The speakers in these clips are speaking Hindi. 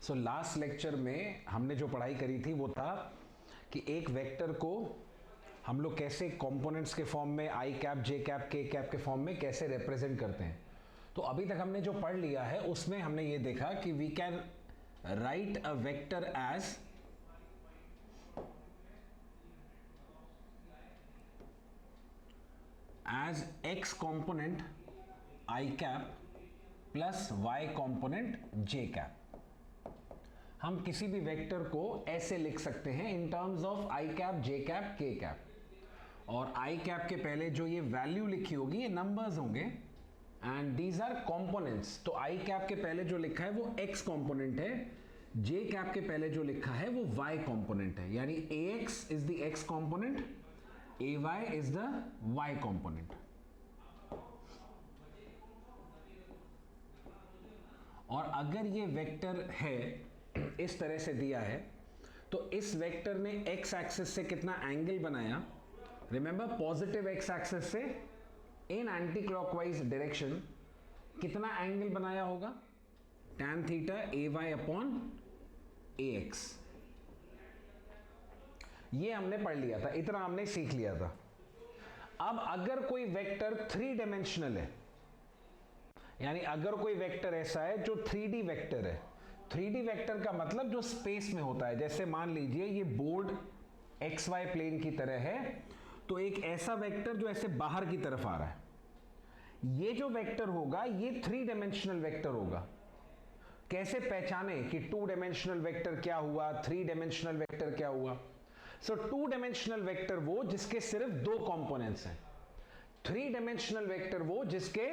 सो लास्ट लेक्चर में हमने जो पढ़ाई करी थी वो था कि एक वेक्टर को हम लोग कैसे कंपोनेंट्स के फॉर्म में आई कैप, जे कैप, के कैप के फॉर्म में कैसे रिप्रेजेंट करते हैं। तो अभी तक हमने जो पढ़ लिया है उसमें हमने ये देखा कि we can write a vector as x component i cap plus y component j cap। हम किसी भी वेक्टर को ऐसे लिख सकते हैं in terms of i cap, j cap, k cap। और i cap के पहले जो ये वैल्यू लिखी होगी ये नंबर्स होंगे एंड दीज आर कंपोनेंट्स। तो i cap के पहले जो लिखा है वो x कंपोनेंट है, j cap के पहले जो लिखा है वो y कंपोनेंट है, यानी ax is the x component, ay is the y component। और अगर ये वेक्टर है इस तरह से दिया है तो इस वेक्टर ने x एक्सिस से कितना एंगल बनाया, रिमेंबर पॉजिटिव x एक्सिस से इन एंटी क्लॉकवाइज डायरेक्शन कितना एंगल बनाया होगा, tan theta ay upon ax। ये हमने पढ़ लिया था, इतना हमने सीख लिया था। अब अगर कोई वेक्टर थ्री डायमेंशनल है, यानी अगर कोई वेक्टर ऐसा है जो 3D वेक्टर है, 3D वेक्टर का मतलब जो स्पेस में होता है, जैसे मान लीजिए ये बोर्ड XY प्लेन की तरह है, तो एक ऐसा वेक्टर जो ऐसे बाहर की तरफ आ रहा है, ये जो वेक्टर होगा ये 3 डायमेंशनल वेक्टर होगा। कैसे पहचाने कि 2 डायमेंशनल वेक्टर क्या हुआ, 3 डायमेंशनल वेक्टर क्या हुआ। सो 2 डायमेंशनल वेक्टर वो जिसके सिर्फ 2 कंपोनेंट्स हैं, 3 डायमेंशनल वेक्टर वो जिसके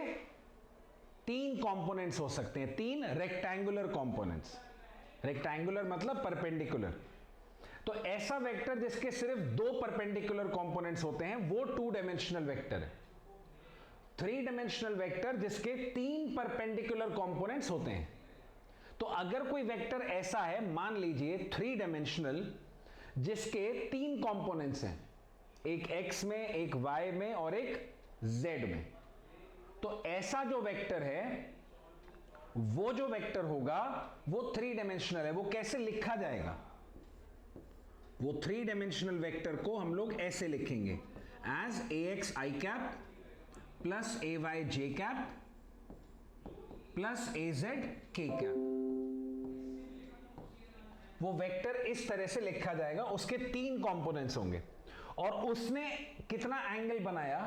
3 कंपोनेंट्स हो सकते हैं, 3 रेक्टेंगुलर कंपोनेंट्स। रेक्टेंगुलर मतलब परपेंडिकुलर। तो ऐसा वेक्टर जिसके सिर्फ 2 परपेंडिकुलर कंपोनेंट्स होते हैं वो 2 डायमेंशनल वेक्टर है। 3 डायमेंशनल वेक्टर जिसके 3 परपेंडिकुलर कंपोनेंट्स होते हैं। तो अगर कोई वेक्टर ऐसा है, मान लीजिए 3 डायमेंशनल जिसके 3 कंपोनेंट्स हैं, एक x में, एक y में और एक z में, तो ऐसा जो वेक्टर है वो जो वेक्टर होगा वो 3 डायमेंशनल है। वो कैसे लिखा जाएगा, वो 3 डायमेंशनल वेक्टर को हम लोग ऐसे लिखेंगे as ax i cap plus ay j cap plus az k cap. वो वेक्टर इस तरह से लिखा जाएगा, उसके 3 कंपोनेंट्स होंगे और उसने कितना एंगल बनाया,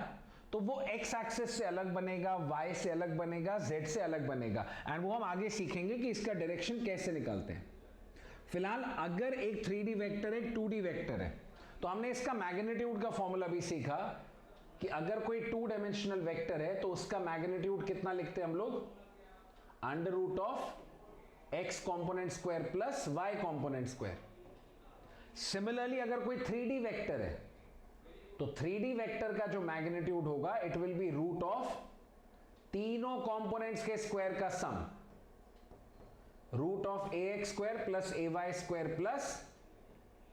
तो वो x एक्सिस से अलग बनेगा, y से अलग बनेगा, z से अलग बनेगा एंड वो हम आगे सीखेंगे कि इसका डायरेक्शन कैसे निकालते हैं। फिलहाल अगर एक 3D वेक्टर एक 2D वेक्टर है तो हमने इसका मैग्नीट्यूड का फॉर्मूला भी सीखा कि अगर कोई 2 डायमेंशनल वेक्टर है तो उसका मैग्नीट्यूड कितना लिखते हैं हम लोग, under root of x component square plus y component square. Similarly अगर कोई 3D वेक्टर है तो 3D वेक्टर का जो मैग्नीट्यूड होगा it will be root of तीनों कंपोनेंट्स के स्क्वायर का sum, root of ax square plus ay square plus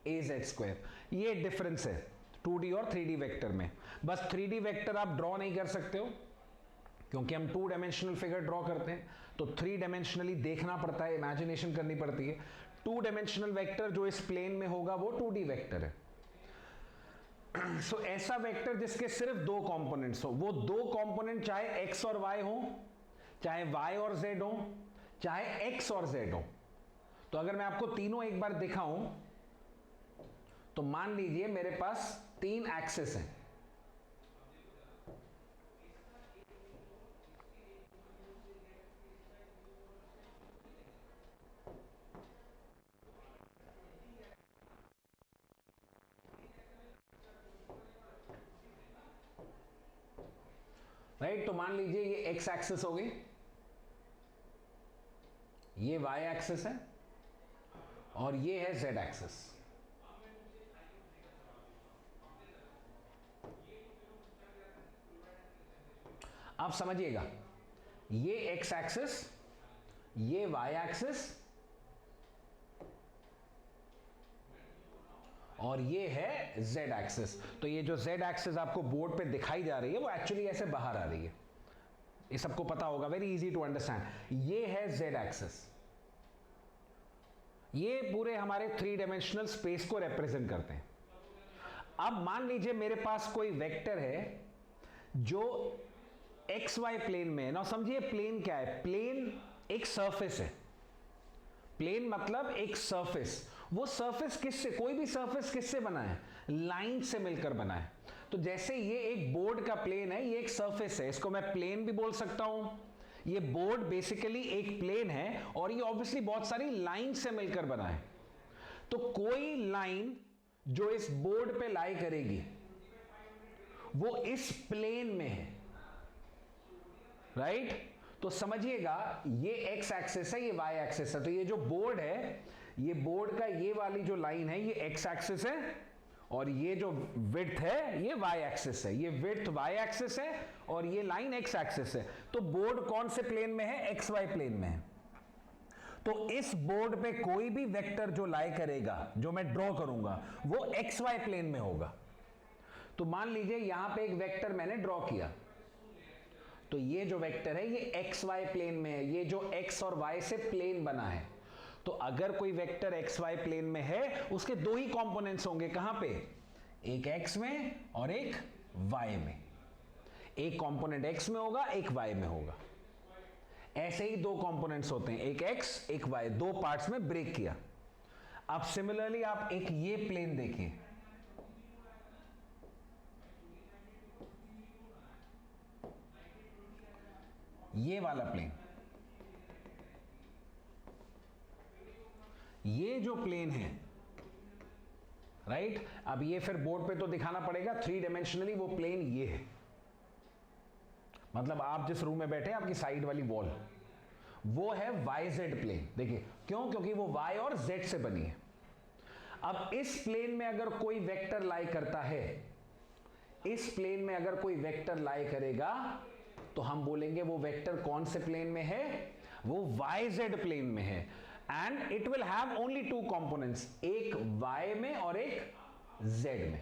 az square. ये डिफरेंस है 2D और 3D वेक्टर में। बस 3D वेक्टर आप ड्रॉ नहीं कर सकते हो क्योंकि हम 2 डायमेंशनल फिगर ड्रॉ करते हैं, तो 3 डायमेंशनली देखना पड़ता है, इमेजिनेशन करनी पड़ती है। 2 डायमेंशनल वेक्टर जो इस प्लेन में होगा वो 2D वेक्टर है। सो ऐसा वेक्टर जिसके सिर्फ 2 कंपोनेंट्स हो, वो 2 कंपोनेंट चाहे x और y हो, चाहे y और z हो, चाहे x और z हो। तो अगर मैं आपको तीनों एक बार दिखाऊं तो मान लीजिए मेरे पास 3 एक्सिस हैं, राइट। तो मान लीजिए ये x एक्सिस हो गई, ये y एक्सिस है और ये है z एक्सिस। अब समझिएगा, ये x एक्सिस, ये y एक्सिस और ये है z एक्सिस। तो ये जो z एक्सिस आपको बोर्ड पे दिखाई जा रही है वो एक्चुअली ऐसे बाहर आ रही है, ये सबको पता होगा, वेरी इजी टू अंडरस्टैंड। ये है z एक्सिस ये पूरे हमारे 3 डायमेंशनल स्पेस को रिप्रेजेंट करते हैं। अब मान लीजिए मेरे पास कोई वेक्टर है जो एक्स वाई प्लेन में है ना। समझिए प्लेन क्या है, प्लेन एक सरफेस है। प्लेन मतलब एक सरफेस। वो सरफेस किससे, कोई भी सरफेस किससे बना है, लाइन से मिलकर बना है। तो जैसे ये एक बोर्ड का प्लेन है, ये एक सरफेस है, इसको मैं प्लेन भी बोल सकता हूं। ये बोर्ड बेसिकली एक प्लेन है और ये ऑब्वियसली बहुत सारी लाइन से मिलकर बना है। तो कोई लाइन जो इस बोर्ड पे लाई करेगी वो इस प्लेन में है, राइट? तो समझिएगा ये एक्स एक्सिस है, ये वाई एक्सिस है। तो ये जो बोर्ड है, ये बोर्ड का ये वाली जो लाइन है ये एक्स एक्सिस है और ये जो विड्थ है ये वाई एक्सिस है। ये विड्थ वाई एक्सिस है और ये लाइन एक्स एक्सिस है। तो बोर्ड कौन से प्लेन में है, एक्स वाई प्लेन में है। तो इस बोर्ड पे कोई भी वेक्टर जो लाई करेगा, जो मैं ड्रॉ करूंगा, वो एक्स वाई प्लेन में होगा। तो मान लीजिए यहां पे एक वेक्टर मैंने ड्रॉ किया, तो ये जो वेक्टर है ये एक्स वाई प्लेन में है। ये जो एक्स और वाई से प्लेन बना है। तो अगर कोई वेक्टर एक्स वाई प्लेन में है, उसके दो ही कंपोनेंट्स होंगे। कहां पे, एक एक्स में और एक वाई में। एक कंपोनेंट एक्स में होगा, एक वाई में होगा। ऐसे ही दो कंपोनेंट्स होते हैं, एक एक्स एक वाई, दो पार्ट्स में ब्रेक किया। अब सिमिलरली आप एक ये प्लेन देखिए, ये वाला प्लेन, ये जो प्लेन है, राइट? अब ये फिर बोर्ड पे तो दिखाना पड़ेगा 3 डायमेंशनली, वो प्लेन ये है। मतलब आप जिस रूम में बैठे हैं, आपकी साइड वाली वॉल, वो है वाई जेड प्लेन। देखिए क्यों, क्योंकि वो वाई और जेड से बनी है। अब इस प्लेन में अगर कोई वेक्टर लाई करता है, इस प्लेन में अगर कोई वेक्टर लाई करेगा, तो हम बोलेंगे वो वेक्टर कौन से प्लेन में है, वो वाई जेड प्लेन में है। And it will have only 2 components, एक वाई में और एक जेड में।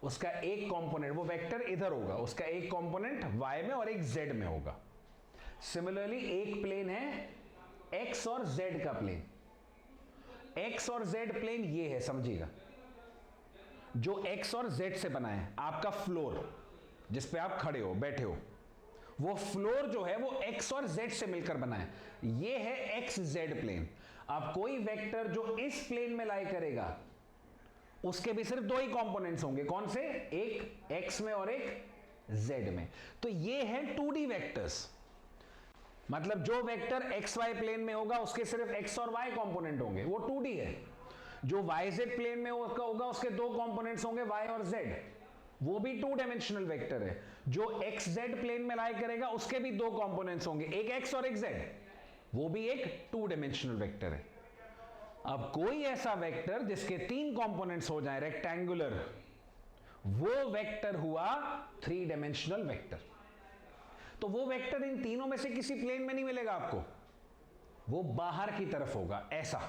उसका एक कंपोनेंट, वो वेक्टर इधर होगा, उसका एक कंपोनेंट वाई में और एक जेड में होगा। सिमिलरली एक प्लेन है एक्स और जेड का प्लेन। एक्स और जेड प्लेन ये है, समझिएगा, जो एक्स और जेड से बना है। आपका फ्लोर जिस पे आप खड़े हो, बैठे हो, वो फ्लोर जो है वो एक्स और जेड से मिलकर बना है। ये है एक्स जेड प्लेन। अब कोई वेक्टर जो इस प्लेन में लाई करेगा, उसके भी सिर्फ 2 ही कंपोनेंट्स होंगे। कौन से, एक एक्स में और एक जेड में। तो ये है 2D वेक्टर्स। मतलब जो वेक्टर एक्स वाई प्लेन में होगा उसके सिर्फ एक्स और वाई कंपोनेंट होंगे, वो 2D है। जो वाई जेड प्लेन में होगा उसके 2 कंपोनेंट्स होंगे, वाई और जेड, वो भी 2 डायमेंशनल वेक्टर है। जो एक्स जेड प्लेन में लाई करेगा उसके भी 2 कंपोनेंट्स होंगे, एक एक्स और एक जेड, वो भी एक 2 डायमेंशनल वेक्टर है। अब कोई ऐसा वेक्टर जिसके 3 कंपोनेंट्स हो जाए रेक्टेंगुलर, वो वेक्टर हुआ 3 डायमेंशनल वेक्टर। तो वो वेक्टर इन तीनों में से किसी प्लेन में नहीं मिलेगा आपको, वो बाहर की तरफ होगा। ऐसा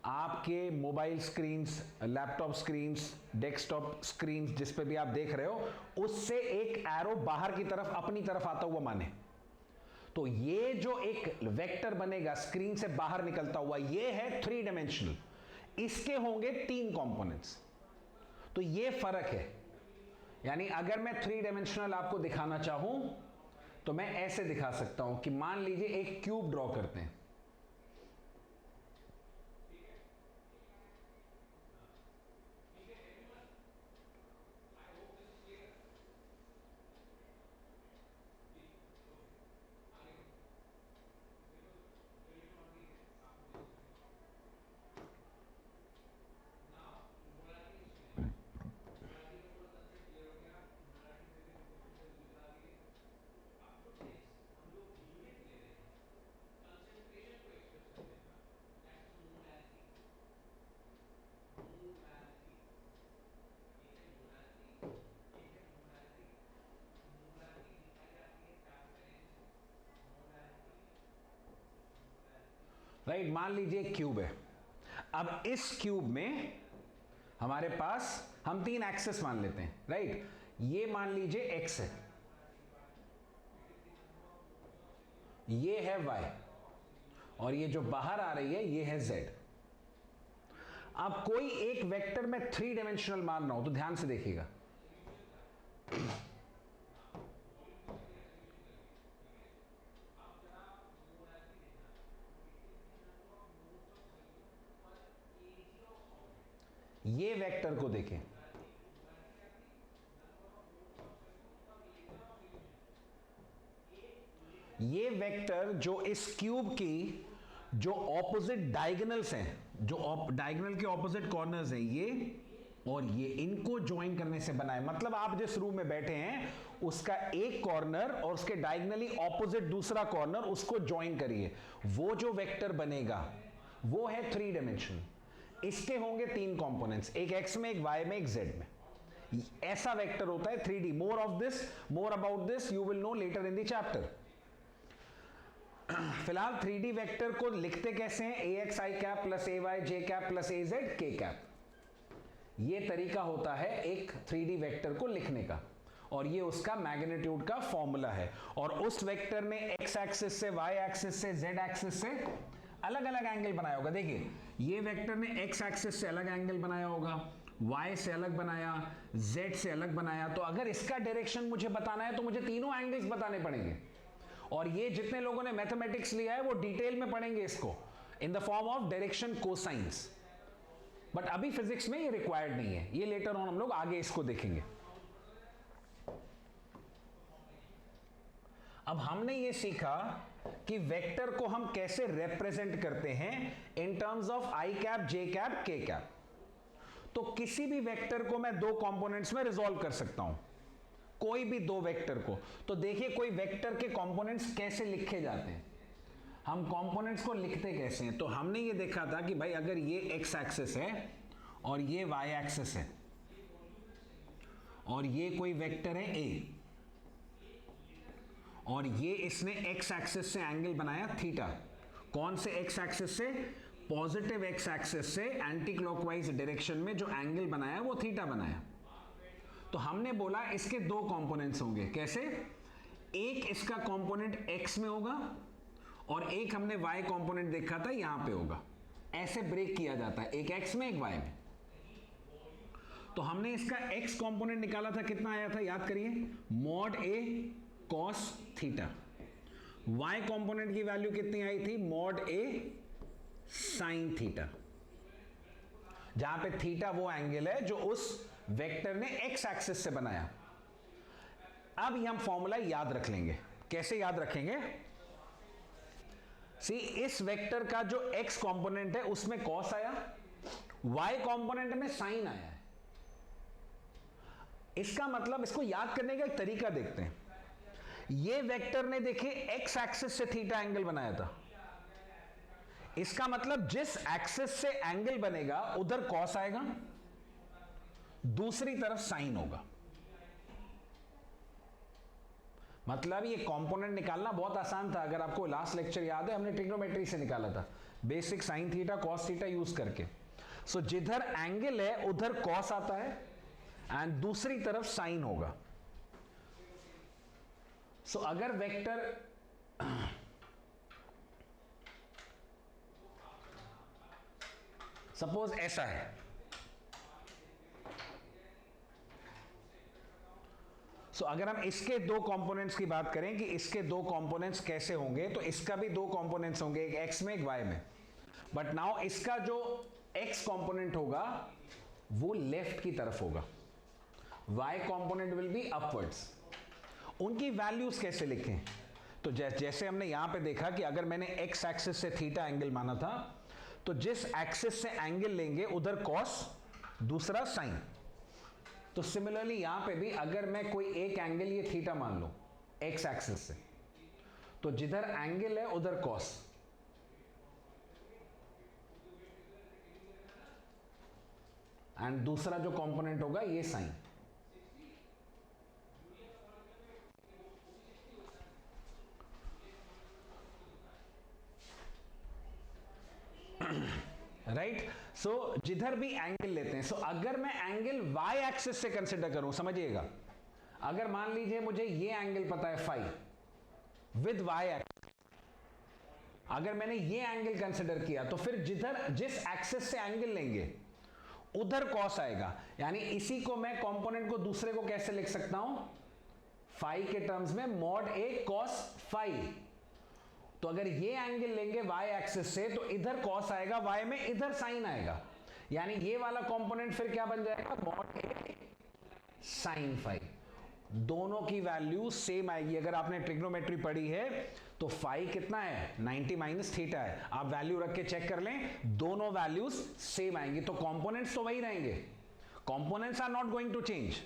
आपके mobile screens, laptop screens, desktop screens, जिस पे भी आप देख रहे हो, उससे एक एरो बाहर की तरफ अपनी तरफ आता हुआ माने। तो ये जो एक वेक्टर बनेगा स्क्रीन से बाहर निकलता हुआ, ये है 3 डायमेंशनल। इसके होंगे 3 कंपोनेंट्स। तो ये फर्क है। यानी अगर मैं 3 डायमेंशनल आपको दिखाना चाहूं तो मैं ऐसे दिखा सकता हूं कि मान लीजिए एक क्यूब ड्रॉ करते हैं। राइट, मान लीजिए एक क्यूब है। अब इस क्यूब में हमारे पास हम 3 एक्सेस मान लेते हैं, राइट? ये मान लीजिए एक्स है, ये है वाई, और ये जो बाहर आ रही है ये है जेड। अब कोई एक वेक्टर में 3 डायमेंशनल मान रहा हूं तो ध्यान से देखिएगा, ये वेक्टर को देखें, ये वेक्टर जो इस क्यूब की जो ऑपोजिट डायगोनल्स हैं, जो डायगोनल के ऑपोजिट कॉर्नर्स हैं, ये और ये, इनको ज्वाइन करने से बना है। मतलब आप जिस रूम में बैठे हैं उसका एक कॉर्नर और उसके डायगोनली ऑपोजिट दूसरा कॉर्नर, उसको ज्वाइन करिए, वो जो वेक्टर बनेगा वो है 3 डायमेंशन। इसके होंगे 3 कंपोनेंट्स, एक एक्स में, एक वाई में, एक जेड में। ऐसा वेक्टर होता है 3D। More of this, more about this you will know later in the chapter. फिलहाल 3D वेक्टर को लिखते कैसे हैं, ax i cap plus ay j cap plus az k cap. ये तरीका होता है एक 3D वेक्टर को लिखने का, और ये उसका मैग्नीट्यूड का फॉर्मूला है। और उस वेक्टर ने x एक्सिस से, y एक्सिस से, z एक्सिस से अलग अलग एंगल बनाया होगा। देखिए ये वेक्टर ने x एक्सिस से अलग एंगल बनाया होगा, y से अलग बनाया, z से अलग बनाया। तो अगर इसका डायरेक्शन मुझे बताना है तो मुझे तीनों एंगल्स बताने पड़ेंगे। और ये जितने लोगों ने मैथमेटिक्स लिया है वो डिटेल में पढ़ेंगे इसको in the form of direction cosines, but अभी फिजिक्स में ये रिक्वायर्ड नहीं है, ये लेटर ऑन हम लोग आगे इसको देखेंगे। अब हमने ये सीखा कि वेक्टर को हम कैसे रिप्रेजेंट करते हैं in terms of I cap, J cap, के कैप। तो किसी भी वेक्टर को मैं 2 कंपोनेंट्स में रिजॉल्व कर सकता हूं, कोई भी 2 वेक्टर को। तो देखिए कोई वेक्टर के कंपोनेंट्स कैसे लिखे जाते हैं, हम कंपोनेंट्स को लिखते कैसे हैं। तो हमने ये देखा था कि भाई अगर ये एक्स एक्सिस है और ये वाई एक्सिस है और ये कोई वेक्टर है ए, और ये इसने एक्स एक्सिस से एंगल बनाया थीटा। कौन से एक्स एक्सिस से, पॉजिटिव एक्स एक्सिस से एंटी क्लॉकवाइज डायरेक्शन में जो एंगल बनाया वो थीटा बनाया। तो हमने बोला इसके 2 कंपोनेंट्स होंगे। कैसे, एक इसका कंपोनेंट x में होगा और एक हमने y कंपोनेंट देखा था यहां पे होगा। ऐसे ब्रेक किया जाता है, एक x में, एक y में। तो हमने इसका x कंपोनेंट निकाला था, कितना आया था याद करिए, mod a cos theta. y component की वैल्यू कितनी आई थी, मॉड a sin थीटा, जहां पे थीटा वो एंगल है जो उस वेक्टर ने x एक्सिस से बनाया। अब ये हम फॉर्मूला याद रख लेंगे। कैसे याद रखेंगे, सी इस वेक्टर का जो x कंपोनेंट है उसमें cos आया, y कंपोनेंट में sin आया है। इसका मतलब, इसको याद करने का एक तरीका देखते हैं। ये वेक्टर ने देखिए x एक्सिस से थीटा एंगल बनाया था, इसका मतलब जिस एक्सिस से एंगल बनेगा उधर cos आएगा, दूसरी तरफ साइन होगा। मतलब ये कंपोनेंट निकालना बहुत आसान था। अगर आपको लास्ट लेक्चर याद है, हमने ट्रिग्नोमेट्री से निकाला था, basic sine theta cos theta use करके। सो जिधर एंगल है उधर कॉस आता है एंड दूसरी तरफ साइन होगा। सो अगर वेक्टर सपोज ऐसा है, अगर हम इसके 2 कंपोनेंट्स की बात करें कि इसके 2 कंपोनेंट्स कैसे होंगे, तो इसका भी 2 कंपोनेंट्स होंगे, एक एक्स में, एक वाई में। बट नाउ इसका जो एक्स कंपोनेंट होगा वो लेफ्ट की तरफ होगा, y component will be upwards. उनकी वैल्यूज कैसे लिखें, तो जैसे हमने यहां पे देखा कि अगर मैंने एक्स एक्सिस से थीटा एंगल माना था, तो जिस एक्सिस से एंगल लेंगे उधर कॉस, दूसरा साइन। तो सिमिलरली यहां पे भी अगर मैं कोई एक एंगल ये थीटा मान लो एक्स एक्सिस से, तो जिधर एंगल है उधर कॉस, एंड दूसरा जो कंपोनेंट होगा ये साइन। राइट। सो जिधर भी एंगल लेते हैं, सो अगर मैं एंगल वाई एक्सिस से कंसिडर करूं, समझिएगा, अगर मान लीजिए मुझे ये एंगल पता है फाई विद वाई एक्सिस, अगर मैंने ये एंगल कंसिडर किया, तो फिर जिस एक्सिस से एंगल लेंगे उधर कॉस आएगा, यानी इसी को मैं कंपोनेंट को दूसरे को कैसे लिख सकता हूं, फाई के टर्म्स में, मॉड ए कॉस फाई। तो अगर ये एंगल लेंगे वाई एक्सिस से तो इधर कॉस आएगा, वाई में इधर साइन आएगा, यानी ये वाला कंपोनेंट फिर क्या बन जाएगा, मॉड ए साइन फाई। दोनों की वैल्यू सेम आएगी। अगर आपने ट्रिग्नोमेट्री पढ़ी है तो फाई कितना है, 90 माइनस थीटा है, आप वैल्यू रख के चेक कर लें, दोनों वैल्यूज सेम आएंगी। तो कंपोनेंट्स तो वही रहेंगे, components are not going to change,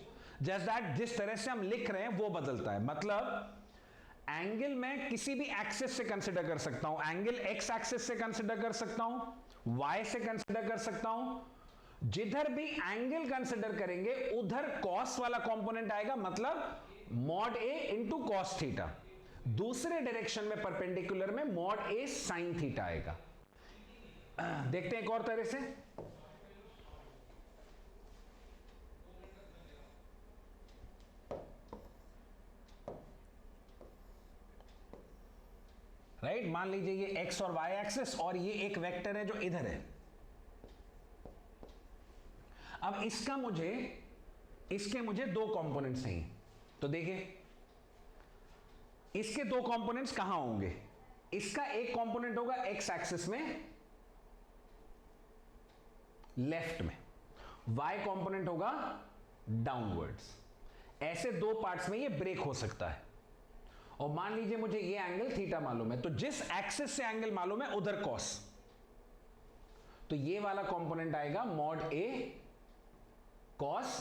just that जिस तरह से हम लिख रहे हैं वो बदलता है। मतलब एंगल मैं किसी भी एक्सिस से कंसिडर कर सकता हूं, एंगल एक्स एक्सिस से कंसिडर कर सकता हूं, वाई से कंसिडर कर सकता हूं, जिधर भी एंगल कंसिडर करेंगे उधर कॉस वाला कंपोनेंट आएगा, मतलब मॉड ए इंटू कॉस थीटा। दूसरे डायरेक्शन में परपेंडिकुलर में मॉड ए साइन थीटा आएगा। देखते हैं एक और तरह से, राइट मान लीजिए ये एक्स और वाई एक्सिस और ये एक वेक्टर है जो इधर है। अब इसके मुझे दो कंपोनेंट्स चाहिए, तो देखिए इसके दो कंपोनेंट्स कहां होंगे, इसका एक कंपोनेंट होगा एक्स एक्सिस में लेफ्ट में, वाई कंपोनेंट होगा डाउनवर्ड्स। ऐसे दो पार्ट्स में ये ब्रेक हो सकता है। और मान लीजिए मुझे ये एंगल थीटा मालूम है, तो जिस एक्सिस से एंगल मालूम है उधर कॉस, तो ये वाला कंपोनेंट आएगा मॉड ए कॉस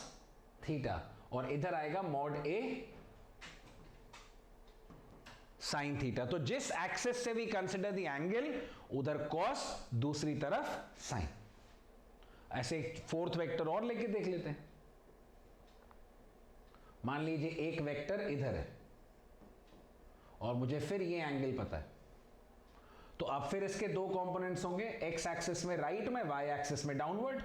थीटा, और इधर आएगा मॉड ए साइन थीटा। तो जिस एक्सिस से वी कंसिडर द एंगल उधर कॉस, दूसरी तरफ साइन। ऐसे फोर्थ वेक्टर और लेके देख लेते हैं। मान लीजिए एक वेक्टर इधर है और मुझे फिर ये एंगल पता है, तो अब फिर इसके दो कंपोनेंट्स होंगे, एक्स एक्सिस में राइट में, वाई एक्सिस में डाउनवर्ड।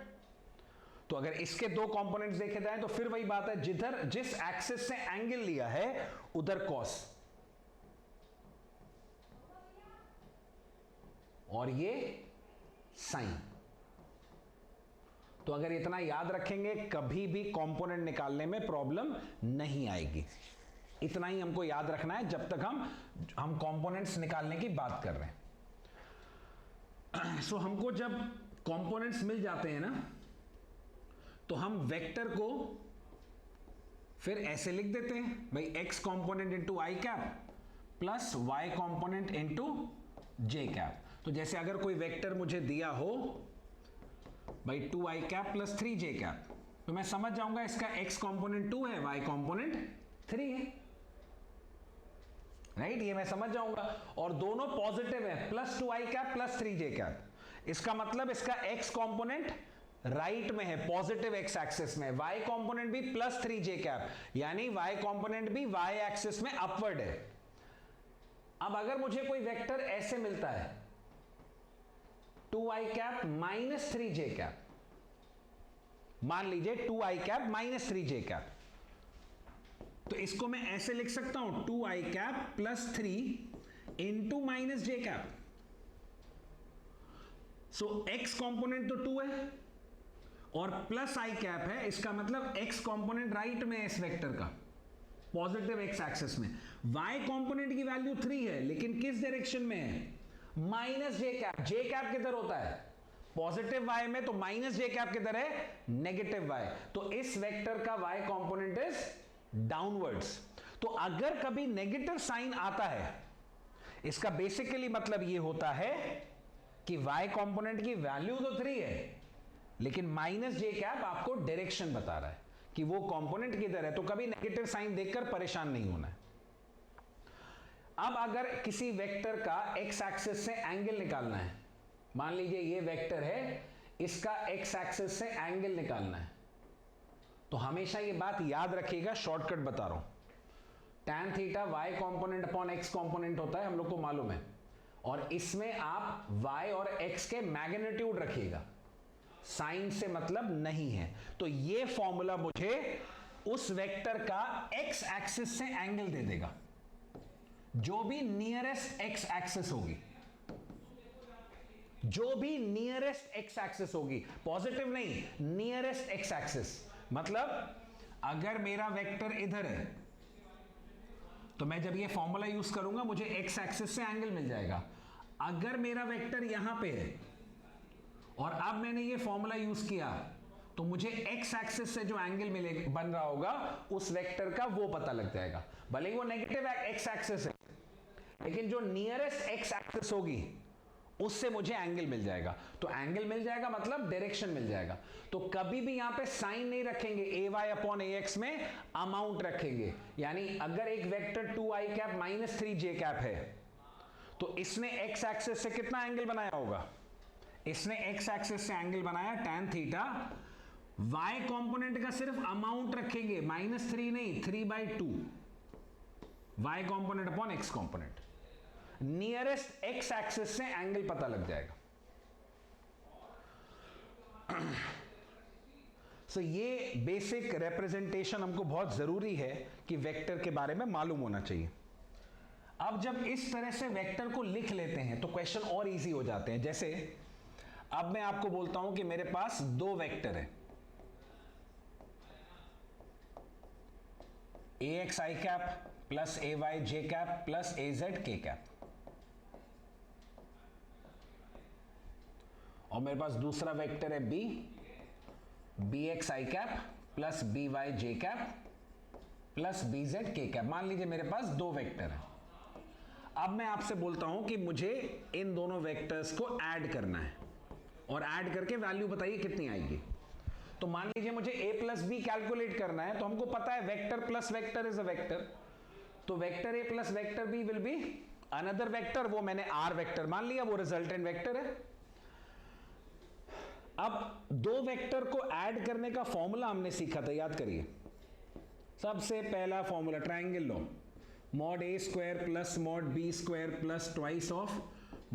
तो अगर इसके दो कंपोनेंट्स देखे जाए तो फिर वही बात है, जिस एक्सिस से एंगल लिया है उधर कॉस, और ये साइन। तो अगर इतना याद रखेंगे कभी भी कंपोनेंट निकालने में प्रॉब्लम नहीं आएगी। इतना ही हमको याद रखना है जब तक हम कंपोनेंट्स निकालने की बात कर रहे हैं। सो हमको जब कंपोनेंट्स मिल जाते हैं ना, तो हम वेक्टर को फिर ऐसे लिख देते हैं, भाई x component into i cap plus y component into j cap. तो जैसे अगर कोई वेक्टर मुझे दिया हो भाई 2i cap plus 3j cap, तो मैं समझ जाऊंगा इसका x कंपोनेंट 2 है, y कंपोनेंट 3 है, राइट ये मैं समझ जाऊंगा। और दोनों पॉजिटिव है, plus 2i cap plus 3j cap, इसका मतलब इसका x कंपोनेंट राइट में है, पॉजिटिव x एक्सिस में, y कंपोनेंट भी प्लस 3j कैप, यानी y कंपोनेंट भी y एक्सिस में अपवर्ड है। अब अगर मुझे कोई वेक्टर ऐसे मिलता है 2i cap minus 3j cap, मान लीजिए 2i cap minus 3j cap, तो इसको मैं ऐसे लिख सकता हूं 2i cap plus 3 into minus j cap. So x component तो 2 है और प्लस i कैप है, इसका मतलब x कंपोनेंट राइट में है इस वेक्टर का, पॉजिटिव x एक्सिस में। y कंपोनेंट की वैल्यू 3 है, लेकिन किस डायरेक्शन में है, माइनस जे कैप। जे कैप किधर होता है, पॉजिटिव y में, तो माइनस जे कैप किधर है, नेगेटिव y। तो इस वेक्टर का y कंपोनेंट इज डाउनवर्ड्स। तो अगर कभी नेगेटिव साइन आता है, इसका बेसिकली मतलब ये होता है कि y कंपोनेंट की वैल्यू तो 3 है, लेकिन माइनस जे कैप आपको डायरेक्शन बता रहा है कि वो कंपोनेंट किधर है। तो कभी नेगेटिव साइन देखकर परेशान नहीं होना है। अब अगर किसी वेक्टर का x एक्सिस से एंगल निकालना है, मान लीजिए ये वेक्टर है, इसका x एक्सिस से एंगल निकालना है, तो हमेशा ये बात याद रखिएगा, शॉर्टकट बता रहा हूं। tan theta y component upon x component होता है, हम लोग को मालूम है, और इसमें आप y और x के मैग्नीट्यूड रखिएगा, साइन से मतलब नहीं है। तो ये फॉर्मूला मुझे उस वेक्टर का x एक्सिस से एंगल दे देगा, जो भी नियरेस्ट x एक्सिस होगी, जो भी नियरेस्ट एक्स एक्सिस होगी, पॉजिटिव नहीं, नियरेस्ट एक्स एक्सिस, मतलब अगर मेरा वेक्टर इधर है तो मैं जब ये फॉर्मूला यूज करूंगा मुझे एक्स एक्सिस से एंगल मिल जाएगा। अगर मेरा वेक्टर यहां पे है और अब मैंने ये फॉर्मूला यूज किया तो मुझे एक्स एक्सिस से जो एंगल मिले बन रहा होगा उस वेक्टर का वो पता लग जाएगा, भले ही वो नेगेटिव एक्स एक्सिस है, लेकिन जो नियरेस्ट एक्स एक्सिस होगी उससे मुझे एंगल मिल जाएगा। तो एंगल मिल जाएगा मतलब डायरेक्शन मिल जाएगा। तो कभी भी यहां पे साइन नहीं रखेंगे, ए वाई अपॉन ए एक्स में अमाउंट रखेंगे। यानी अगर एक vector 2i cap minus 3j cap है तो इसने एक्स एक्सिस से कितना एंगल बनाया होगा, इसने एक्स एक्सिस से एंगल बनाया tan थीटा, y कंपोनेंट का सिर्फ अमाउंट रखेंगे, -3 नहीं 3/2, y component upon x component, nearest x axis से एंगल पता लग जाएगा। सो ये बेसिक रिप्रेजेंटेशन हमको बहुत जरूरी है कि वेक्टर के बारे में मालूम होना चाहिए। अब जब इस तरह से वेक्टर को लिख लेते हैं तो क्वेश्चन और इजी हो जाते हैं। जैसे अब मैं आपको बोलता हूं कि मेरे पास दो वेक्टर है, ax i cap plus ay j cap plus az k cap, और मेरे पास दूसरा वेक्टर है b bx i cap plus by j cap plus bz k cap. मान लीजिए मेरे पास दो वेक्टर है। अब मैं आपसे बोलता हूं कि मुझे इन दोनों वेक्टर्स को ऐड करना है और ऐड करके वैल्यू बताइए कितनी आएगी। तो मान लीजिए मुझे a प्लस बी कैलकुलेट करना है, तो हमको पता है vector plus vector is a vector, तो vector a plus vector b will be another vector, वो मैंने r वेक्टर मान लिया, वो रिजल्टेंट वेक्टर है। अब दो वेक्टर को ऐड करने का फॉर्मूला हमने सीखा था, याद करिए। सबसे पहला formula triangle low, mod a square plus mod b square plus twice of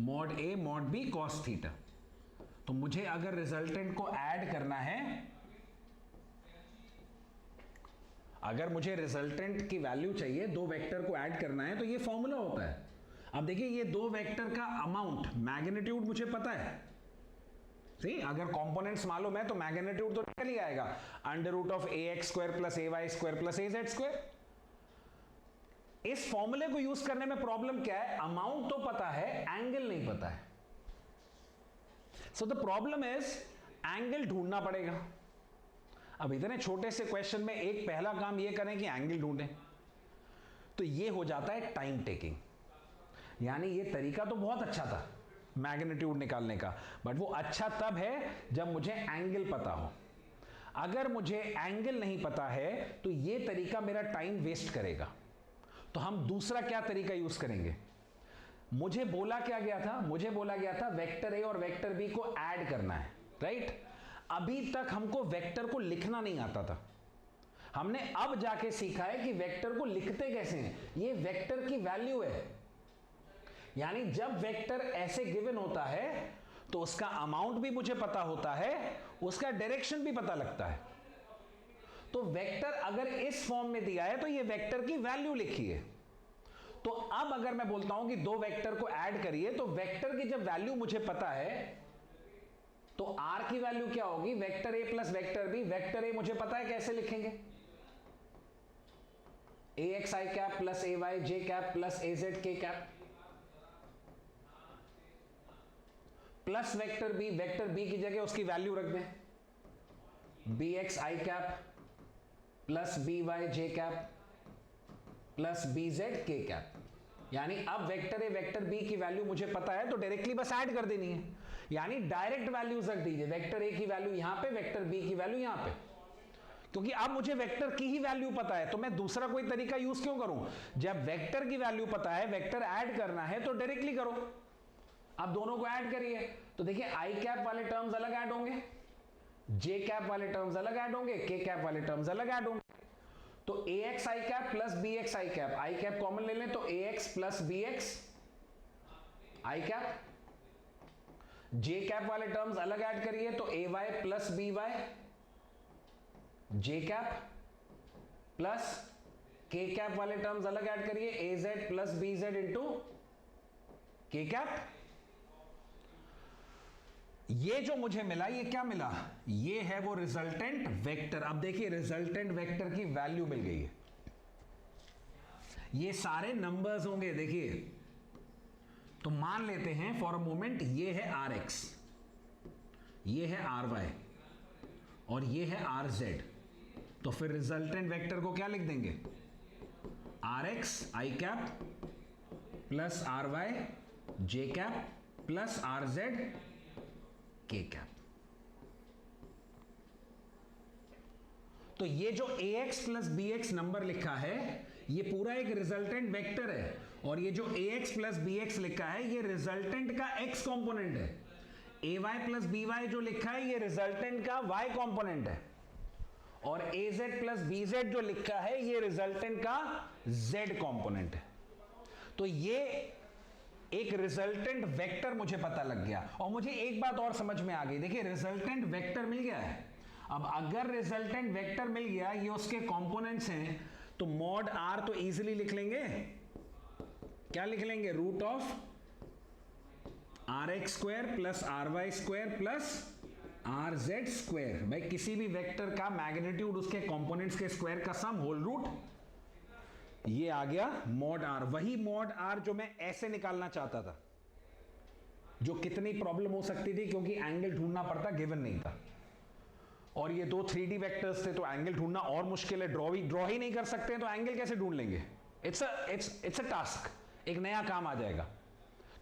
mod a mod b cos theta. तो मुझे अगर रिजल्टेंट को ऐड करना है, अगर मुझे रिजल्टेंट की वैल्यू चाहिए, दो वेक्टर को ऐड करना है, तो ये फॉर्मूला होता है। अब देखिए ये दो वेक्टर का अमाउंट, मैग्नीट्यूड मुझे पता है, सी अगर कंपोनेंट्स मालूम है तो मैग्नीट्यूड तो निकल ही आएगा, under root of ax square plus ay square plus az square. इस फॉर्मूले को यूज करने में प्रॉब्लम क्या है, अमाउंट तो पता है, एंगल नहीं पता है। So the problem is angle ढूंढना पड़ेगा। अब इतने छोटे से क्वेश्चन में एक पहला काम ये करें कि एंगल ढूंढें, तो ये हो जाता है टाइम टेकिंग। यानी ये तरीका तो बहुत अच्छा था मैग्नीट्यूड निकालने का, बट वो अच्छा तब है जब मुझे एंगल पता हो। अगर मुझे एंगल नहीं पता है तो ये तरीका मेरा टाइम वेस्ट करेगा। तो हम दूसरा क्या तरीका यूज करेंगे, मुझे बोला क्या गया था, मुझे बोला गया था वेक्टर ए और वेक्टर बी को ऐड करना है, राइट। अभी तक हमको वेक्टर को लिखना नहीं आता था, हमने अब जाके सीखा है कि वेक्टर को लिखते कैसे हैं। ये वेक्टर की वैल्यू है, यानी जब वेक्टर ऐसे गिवन होता है तो उसका अमाउंट भी मुझे पता होता है, उसका डायरेक्शन भी पता लगता है। तो वेक्टर अगर इस फॉर्म में दिया है तो ये वेक्टर की वैल्यू लिखी है। तो अब अगर मैं बोलता हूं कि दो वेक्टर को ऐड करिए, तो वेक्टर की जब वैल्यू मुझे पता है तो r की वैल्यू क्या होगी, vector a plus vector b। Vector a मुझे पता है कैसे लिखेंगे, ax i cap plus ay j cap plus az k cap, plus vector b, vector b की जगह उसकी वैल्यू रख दें, bx i cap plus by j cap plus bz k cap. यानी अब वेक्टर ए वेक्टर बी की वैल्यू मुझे पता है तो डायरेक्टली बस ऐड कर देनी है, यानी डायरेक्ट वैल्यूज रख दीजिए, वेक्टर ए की वैल्यू यहां पे, वेक्टर बी की वैल्यू यहां पे। क्योंकि अब मुझे वेक्टर की ही वैल्यू पता है तो मैं दूसरा कोई तरीका यूज क्यों करूं। जब वेक्टर की वैल्यू पता है, वेक्टर ऐड करना है तो डायरेक्टली करो। अब दोनों को ऐड करिए तो देखिए आई कैप वाले टर्म्स अलग ऐड होंगे, जे कैप वाले टर्म्स अलग ऐड होंगे, के कैप वाले टर्म्स अलग ऐड होंगे। तो ax i cap plus bx i cap, I cap common ले लें तो ax plus bx i cap, j cap वाले टर्म्स अलग ऐड करिए तो ay plus by j cap, plus k cap वाले टर्म्स अलग ऐड करिए az plus bz into k cap. ये जो मुझे मिला, ये क्या मिला, ये है वो रिजल्टेंट वेक्टर। अब देखिए रिजल्टेंट वेक्टर की वैल्यू मिल गई है, ये सारे नंबर्स होंगे। देखिए तो मान लेते हैं फॉर अ मोमेंट ये है आर एक्स, ये है आर वाई और ये है आर जेड। तो फिर रिजल्टेंट वेक्टर को क्या लिख देंगे, r x i cap plus r y j cap plus r z k cap. तो ये जो a x plus b x number लिखा है ये पूरा एक रिजल्टेंट वेक्टर है, और ये जो a x plus b x लिखा है ये रिजल्टेंट का एक्स कंपोनेंट है। ए वाई प्लस बी वाई जो लिखा है ये रिजल्टेंट का वाई कंपोनेंट है, और ए जेड प्लस बी जेड जो लिखा है ये रिजल्टेंट का जेड कंपोनेंट है। तो ये एक रिजल्टेंट वेक्टर मुझे पता लग गया, और मुझे एक बात और समझ में आ गई। देखिए रिजल्टेंट वेक्टर मिल गया है, अब अगर रिजल्टेंट वेक्टर मिल गया, ये उसके कंपोनेंट्स हैं, तो मॉड आर तो इजीली लिख लेंगे, क्या लिख लेंगे, root of r x square plus r y square plus r z square. भाई किसी भी वेक्टर का मैग्नीट्यूड उसके कंपोनेंट्स के स्क्वायर का सम होल रूट, ये आ गया मॉड आर। वही मॉड आर जो मैं ऐसे निकालना चाहता था, जो कितनी प्रॉब्लम हो सकती थी क्योंकि एंगल ढूंढना पड़ता, गिवन नहीं था, और ये दो 3D वेक्टर्स थे तो एंगल ढूंढना और मुश्किल है, ड्रॉ ही नहीं कर सकते हैं तो एंगल कैसे ढूंढ लेंगे। इट्स अ टास्क, एक नया काम आ जाएगा।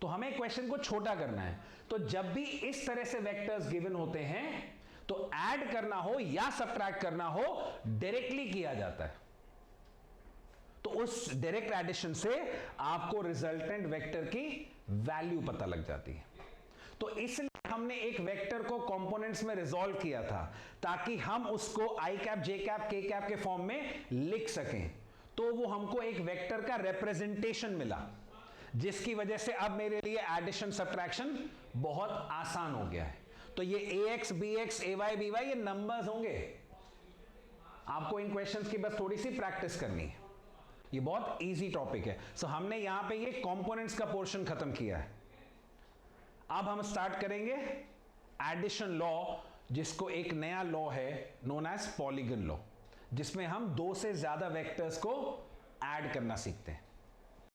तो हमें क्वेश्चन को छोटा करना है, तो जब भी इस तरह से वेक्टर्स गिवन होते हैं तो ऐड करना हो या सब्ट्रैक्ट करना हो डायरेक्टली किया जाता है। तो उस डायरेक्ट एडिशन से आपको रिजल्टेंट वेक्टर की वैल्यू पता लग जाती है। तो इसलिए हमने एक वेक्टर को कंपोनेंट्स में रिजॉल्व किया था ताकि हम उसको आई कैप जे कैप के कैप के फॉर्म में लिख सकें। तो वो हमको एक वेक्टर का रिप्रेजेंटेशन मिला, जिसकी वजह से अब मेरे लिए एडिशन सब्ट्रैक्शन बहुत आसान हो गया है। तो ये ए एक्स बी एक्स ए वाई बी वाई ये नंबर्स होंगे, आपको इन क्वेश्चंस की बस थोड़ी सी प्रैक्टिस करनी है, ये बहुत इजी टॉपिक है। सो हमने यहां पे ये कंपोनेंट्स का पोर्शन खत्म किया है। अब हम स्टार्ट करेंगे एडिशन लॉ, जिसको एक नया लॉ है नोन एज पॉलीगन लॉ, जिसमें हम दो से ज्यादा वेक्टर्स को ऐड करना सीखते हैं।